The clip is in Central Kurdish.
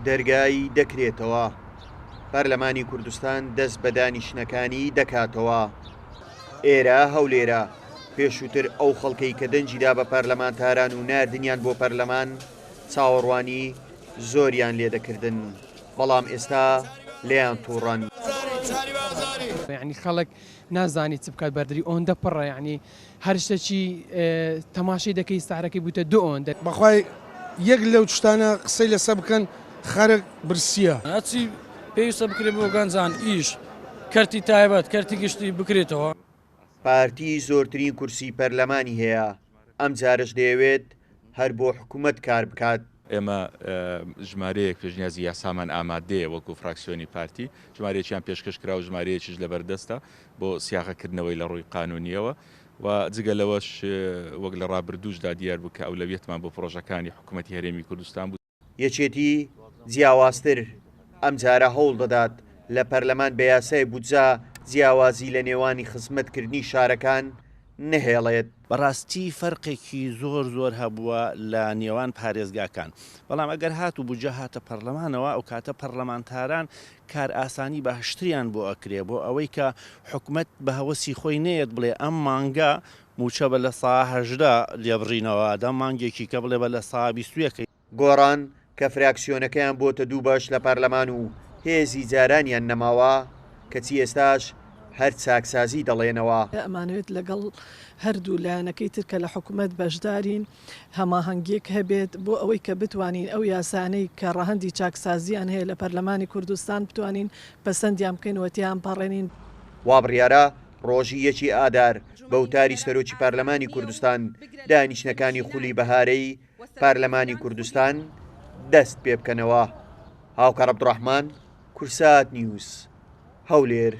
دەرگای دەکرێتەوە. پەرلەمانی کوردستان دەست بە دانیشتنەکانی دەکاتەوە. ئێرە هەولێرە پێشووتر ئەو خەڵکەی کە دەنجیدا بە پەرلەمانتاران و ناردنیان بۆ پەرلەمان چاوەڕوانی زۆریان لێدەکردن، بەڵام ئێستا لێیان تووڕەن. یعنی خەڵک نازانی چ بکات بەردەری ئۆندە پڕە، یعنی هەر شتێکی تەماشای دەکەی ساعتەکەی بووتە دو ئۆندە. بەخوای یەک لەو شتانە قسەی لەسەر بکەن خەرک برسیە. هەچی پێویستە بکرێت بۆ گەنجان ئیش کەرتی تایبەت کەرتی گشتی بکرێتەوە. پارتی زۆرترین کورسی پەرلەمانی هەیە، ئەم جارش دەیەوێت هەر بۆ حکوومەت کار بکات. ئێمە ژمارەیەک پێشنیازی یاسامان ئامادەیە وەکو فراکسیۆنی پارتی، ژمارەیەکیان پێشکەش کرا و ژمارەیەکیش لەبەردەستە بۆ سیاغەکردنەوەی لە ڕووی قانونیەوە و جگە لەوەش وەک لە ڕابردووشدا دیار بوو کە ئەولەویەتمان بۆ پرۆژەکانی حکوومەتی هەرێمی کوردستان بوو. یەکێتی جیاوازتر ئەم جارە هەوڵ دەدات لە پەرلەمان بە یاسای بودجا جیاوازی لە نێوانی خزمەتکردنی شارەکان نەهێڵێت. بەڕاستی فەرقێکی زۆر هەبووە لە نێوان پارێزگاکان، بەڵام ئەگەر هات و بودجە هاتە پەرلەمانەوە ئەو کاتە پەرلەمانتاران کار ئاسانی بەهشتریان بۆ ئەکرێ بۆ ئەوەی کە حکوومەت بە هەوەسی خۆی نەیەت بڵێ ئەم مانگە موچە بە لە سا 18 لێبڕینەوە دەم مانگێکی کە بڵێ بە لە سا 21. گۆڕان کە فراکسیۆنەکەیان بۆتە دوو باش لە پەرلەمان و هێزی جارانیان نەماوە کەچی ئێستاش هەر چاکسازی دەڵێنەوە. ئەمانوێت لەگەڵ هەردوو لایەنەکەی تر کە لە حکوومەت بەشدارین هەماهەنگێک هەبێت بۆ ئەوەی کە بتوانین ئەو یاسانەی کە ڕەهەندی چاکسازیان هەیە لە پەرلەمانی کوردستان بتوانین پەسەندیان بکەین وەتیان پەڕێنین. وا بڕیارە ڕۆژی یەکی ئادار بەوتاری سەرۆکی پەرلەمانی کوردستان دانیشتنەکانی خولی بەهارەی پەرلەمانی کوردستان دەست پێ بکەنەوە. هاوکار عەبدوڕەحمان، کورسات نیوز، هەولێر.